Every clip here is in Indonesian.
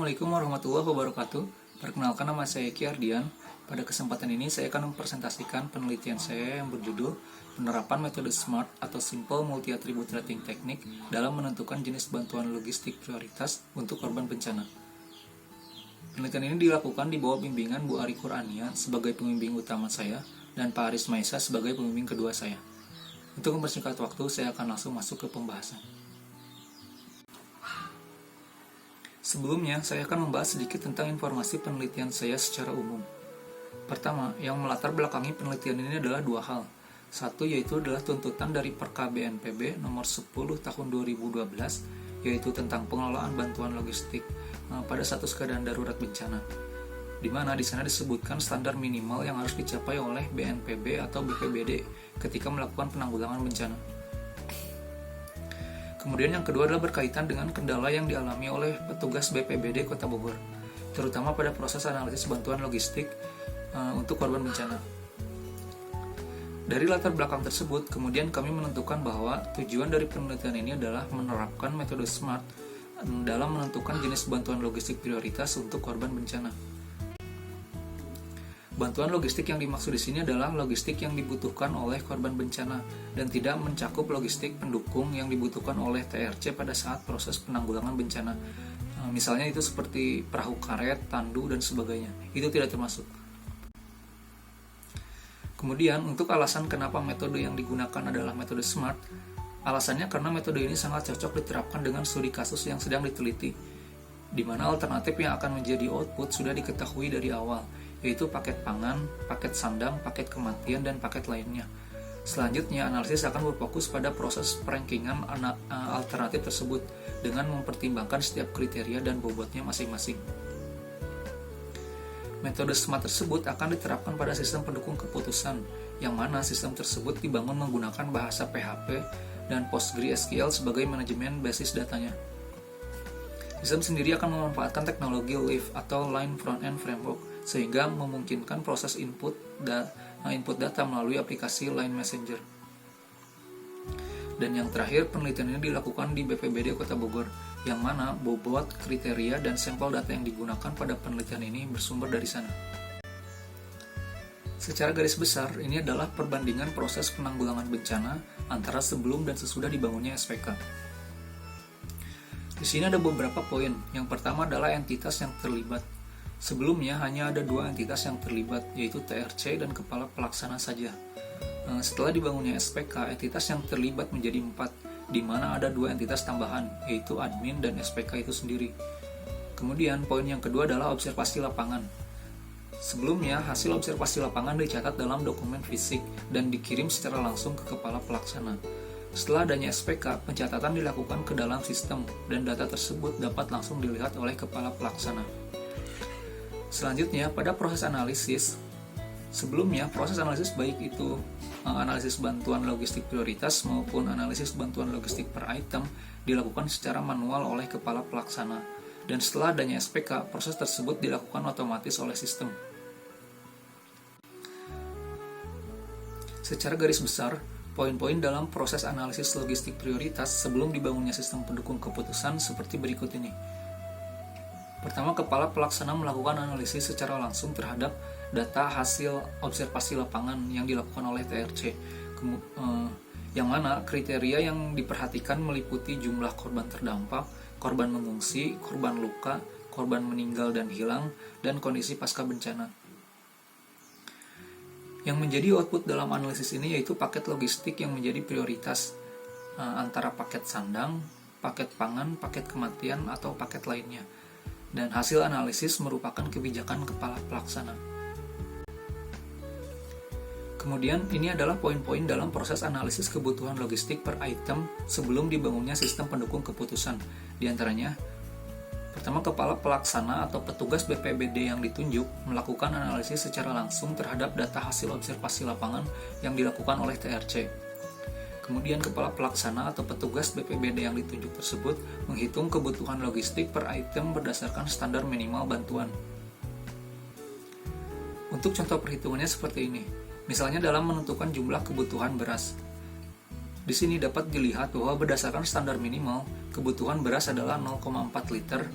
Assalamualaikum warahmatullahi wabarakatuh. Perkenalkan, nama saya Ki Ardian. Pada kesempatan ini saya akan mempresentasikan penelitian saya yang berjudul Penerapan Metode SMART atau Simple Multi Attribute Rating Technique dalam menentukan jenis bantuan logistik prioritas untuk korban bencana. Penelitian ini dilakukan di bawah bimbingan Bu Ari Qurania sebagai pembimbing utama saya dan Pak Aris Maisa sebagai pembimbing kedua saya. Untuk mempersingkat waktu, saya akan langsung masuk ke pembahasan. Sebelumnya, saya akan membahas sedikit tentang informasi penelitian saya secara umum. Pertama, yang melatar belakangi penelitian ini adalah dua hal. Satu, yaitu adalah tuntutan dari Perka BNPB nomor 10 tahun 2012, yaitu tentang pengelolaan bantuan logistik pada status keadaan darurat bencana. Di mana di sana disebutkan standar minimal yang harus dicapai oleh BNPB atau BPBD ketika melakukan penanggulangan bencana. Kemudian yang kedua adalah berkaitan dengan kendala yang dialami oleh petugas BPBD Kota Bogor, terutama pada proses analisis bantuan logistik untuk korban bencana. Dari latar belakang tersebut, kemudian kami menentukan bahwa tujuan dari penelitian ini adalah menerapkan metode SMART dalam menentukan jenis bantuan logistik prioritas untuk korban bencana. Bantuan logistik yang dimaksud di sini adalah logistik yang dibutuhkan oleh korban bencana dan tidak mencakup logistik pendukung yang dibutuhkan oleh TRC pada saat proses penanggulangan bencana. Misalnya itu seperti perahu karet, tandu, dan sebagainya. Itu tidak termasuk. Kemudian, untuk alasan kenapa metode yang digunakan adalah metode SMART, alasannya karena metode ini sangat cocok diterapkan dengan studi kasus yang sedang diteliti, di mana alternatif yang akan menjadi output sudah diketahui dari awal, yaitu paket pangan, paket sandang, paket kematian, dan paket lainnya. Selanjutnya, analisis akan berfokus pada proses perankingan alternatif tersebut dengan mempertimbangkan setiap kriteria dan bobotnya masing-masing. Metode SMART tersebut akan diterapkan pada sistem pendukung keputusan, yang mana sistem tersebut dibangun menggunakan bahasa PHP dan PostgreSQL sebagai manajemen basis datanya. Sistem sendiri akan memanfaatkan teknologi LIF atau Line Front-End Framework, sehingga memungkinkan proses input data melalui aplikasi Line Messenger. Dan yang terakhir, penelitian ini dilakukan di BPBD Kota Bogor, yang mana bobot, kriteria, dan sampel data yang digunakan pada penelitian ini bersumber dari sana. Secara garis besar, ini adalah perbandingan proses penanggulangan bencana antara sebelum dan sesudah dibangunnya SPK. Di sini ada beberapa poin. Yang pertama adalah entitas yang terlibat. Sebelumnya hanya ada dua entitas yang terlibat, yaitu TRC dan Kepala Pelaksana saja. Setelah dibangunnya SPK, entitas yang terlibat menjadi 4, di mana ada dua entitas tambahan, yaitu admin dan SPK itu sendiri. Kemudian poin yang kedua adalah observasi lapangan. Sebelumnya, hasil observasi lapangan dicatat dalam dokumen fisik dan dikirim secara langsung ke Kepala Pelaksana. Setelah adanya SPK, pencatatan dilakukan ke dalam sistem, dan data tersebut dapat langsung dilihat oleh Kepala Pelaksana. Selanjutnya, pada proses analisis, sebelumnya proses analisis baik itu analisis bantuan logistik prioritas maupun analisis bantuan logistik per item dilakukan secara manual oleh Kepala Pelaksana, dan setelah adanya SPK, proses tersebut dilakukan otomatis oleh sistem. Secara garis besar, poin-poin dalam proses analisis logistik prioritas sebelum dibangunnya sistem pendukung keputusan seperti berikut ini. Pertama, Kepala Pelaksana melakukan analisis secara langsung terhadap data hasil observasi lapangan yang dilakukan oleh TRC, yang mana kriteria yang diperhatikan meliputi jumlah korban terdampak, korban mengungsi, korban luka, korban meninggal dan hilang, dan kondisi pasca bencana. Yang menjadi output dalam analisis ini yaitu paket logistik yang menjadi prioritas antara paket sandang, paket pangan, paket kematian, atau paket lainnya. Dan hasil analisis merupakan kebijakan Kepala Pelaksana. Kemudian, ini adalah poin-poin dalam proses analisis kebutuhan logistik per item sebelum dibangunnya sistem pendukung keputusan. Di antaranya, pertama, Kepala Pelaksana atau petugas BPBD yang ditunjuk melakukan analisis secara langsung terhadap data hasil observasi lapangan yang dilakukan oleh TRC. Kemudian Kepala Pelaksana atau petugas BPBD yang ditunjuk tersebut menghitung kebutuhan logistik per item berdasarkan standar minimal bantuan. Untuk contoh perhitungannya seperti ini. Misalnya dalam menentukan jumlah kebutuhan beras. Di sini dapat dilihat bahwa berdasarkan standar minimal, kebutuhan beras adalah 0,4 liter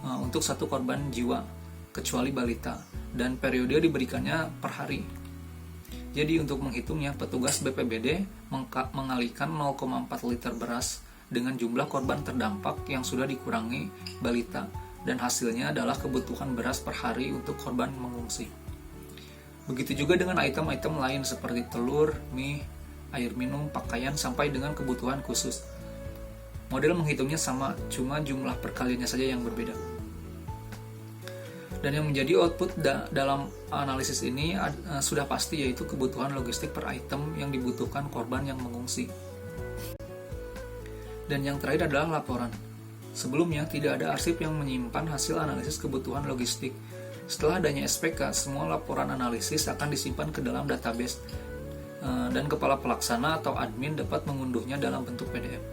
untuk satu korban jiwa, kecuali balita, dan periode diberikannya per hari. Jadi untuk menghitungnya, petugas BPBD mengalihkan 0,4 liter beras dengan jumlah korban terdampak yang sudah dikurangi balita, dan hasilnya adalah kebutuhan beras per hari untuk korban mengungsi. Begitu juga dengan item-item lain seperti telur, mie, air minum, pakaian, sampai dengan kebutuhan khusus. Model menghitungnya sama, cuma jumlah perkaliannya saja yang berbeda. Dan yang menjadi output dalam analisis ini sudah pasti, yaitu kebutuhan logistik per item yang dibutuhkan korban yang mengungsi. Dan yang terakhir adalah laporan. Sebelumnya tidak ada arsip yang menyimpan hasil analisis kebutuhan logistik. Setelah adanya SPK, semua laporan analisis akan disimpan ke dalam database, dan kepala pelaksana atau admin dapat mengunduhnya dalam bentuk PDF.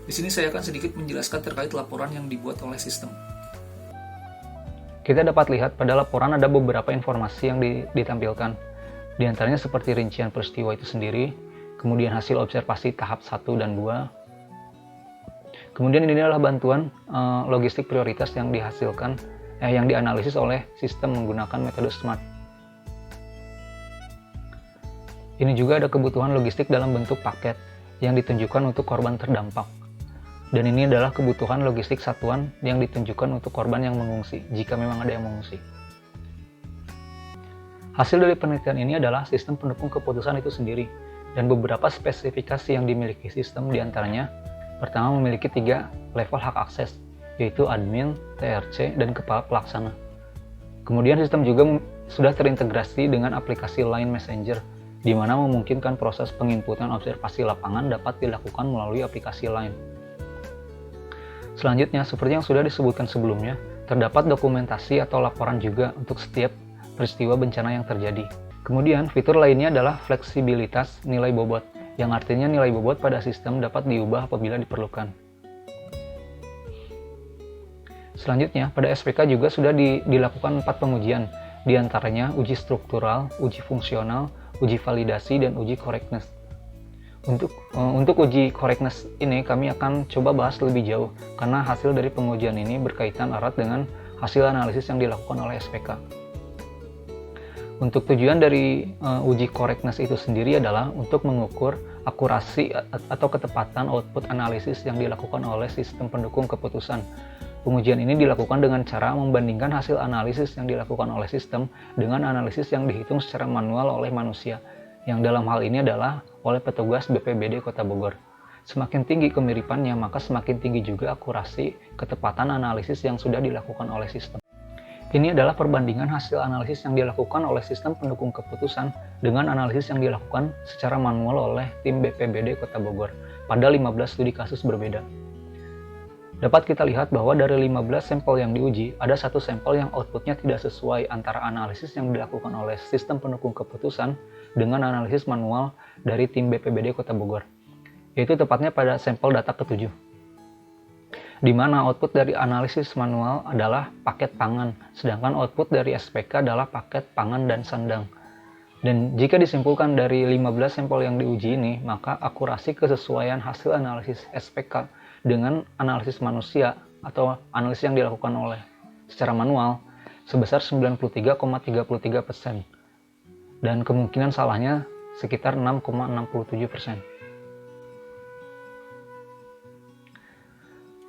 Di sini saya akan sedikit menjelaskan terkait laporan yang dibuat oleh sistem. Kita dapat lihat pada laporan ada beberapa informasi yang ditampilkan. Di antaranya seperti rincian peristiwa itu sendiri, kemudian hasil observasi tahap 1 dan 2. Kemudian ini adalah bantuan logistik prioritas yang yang dianalisis oleh sistem menggunakan metode SMART. Ini juga ada kebutuhan logistik dalam bentuk paket yang ditunjukkan untuk korban terdampak. Dan ini adalah kebutuhan logistik satuan yang ditunjukkan untuk korban yang mengungsi, jika memang ada yang mengungsi. Hasil dari penelitian ini adalah sistem pendukung keputusan itu sendiri, dan beberapa spesifikasi yang dimiliki sistem diantaranya, pertama memiliki 3 level hak akses, yaitu admin, TRC, dan kepala pelaksana. Kemudian sistem juga sudah terintegrasi dengan aplikasi Line Messenger, di mana memungkinkan proses penginputan observasi lapangan dapat dilakukan melalui aplikasi Line. Selanjutnya, seperti yang sudah disebutkan sebelumnya, terdapat dokumentasi atau laporan juga untuk setiap peristiwa bencana yang terjadi. Kemudian, fitur lainnya adalah fleksibilitas nilai bobot, yang artinya nilai bobot pada sistem dapat diubah apabila diperlukan. Selanjutnya, pada SPK juga sudah dilakukan 4 pengujian, diantaranya uji struktural, uji fungsional, uji validasi, dan uji correctness. Untuk uji correctness ini kami akan coba bahas lebih jauh, karena hasil dari pengujian ini berkaitan erat dengan hasil analisis yang dilakukan oleh SPK. Untuk tujuan dari uji correctness itu sendiri adalah untuk mengukur akurasi atau ketepatan output analisis yang dilakukan oleh sistem pendukung keputusan. Pengujian ini dilakukan dengan cara membandingkan hasil analisis yang dilakukan oleh sistem dengan analisis yang dihitung secara manual oleh manusia, yang dalam hal ini adalah oleh petugas BPBD Kota Bogor. Semakin tinggi kemiripannya, maka semakin tinggi juga akurasi ketepatan analisis yang sudah dilakukan oleh sistem. Ini adalah perbandingan hasil analisis yang dilakukan oleh sistem pendukung keputusan dengan analisis yang dilakukan secara manual oleh tim BPBD Kota Bogor pada 15 studi kasus berbeda. Dapat kita lihat bahwa dari 15 sampel yang diuji, ada satu sampel yang outputnya tidak sesuai antara analisis yang dilakukan oleh sistem pendukung keputusan dengan analisis manual dari tim BPBD Kota Bogor, yaitu tepatnya pada sampel data ke-7, di mana output dari analisis manual adalah paket pangan, sedangkan output dari SPK adalah paket pangan dan sandang. Dan jika disimpulkan dari 15 sampel yang diuji ini, maka akurasi kesesuaian hasil analisis SPK dengan analisis manusia atau analisis yang dilakukan oleh secara manual sebesar 93,33%, dan kemungkinan salahnya sekitar 6,67%.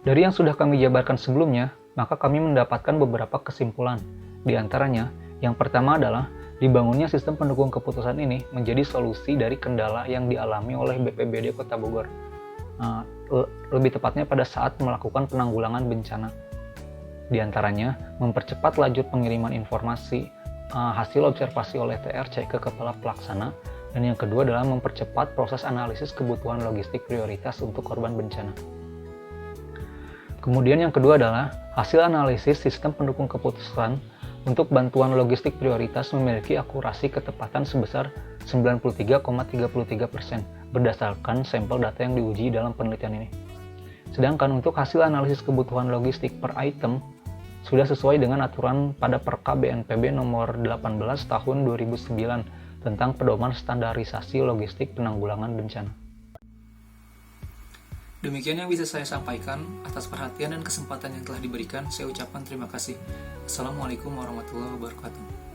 Dari yang sudah kami jabarkan sebelumnya, maka kami mendapatkan beberapa kesimpulan. Di antaranya, yang pertama adalah dibangunnya sistem pendukung keputusan ini menjadi solusi dari kendala yang dialami oleh BPBD Kota Bogor. Lebih tepatnya pada saat melakukan penanggulangan bencana. Di antaranya, mempercepat lajur pengiriman informasi hasil observasi oleh TRC ke kepala pelaksana, dan yang kedua adalah mempercepat proses analisis kebutuhan logistik prioritas untuk korban bencana. Kemudian yang kedua adalah hasil analisis sistem pendukung keputusan untuk bantuan logistik prioritas memiliki akurasi ketepatan sebesar 93,33% berdasarkan sampel data yang diuji dalam penelitian ini. Sedangkan untuk hasil analisis kebutuhan logistik per item sudah sesuai dengan aturan pada Perka BNPB nomor 18 tahun 2009 tentang pedoman standarisasi logistik penanggulangan bencana. Demikian yang bisa saya sampaikan. Atas perhatian dan kesempatan yang telah diberikan, saya ucapkan terima kasih. Assalamualaikum warahmatullahi wabarakatuh.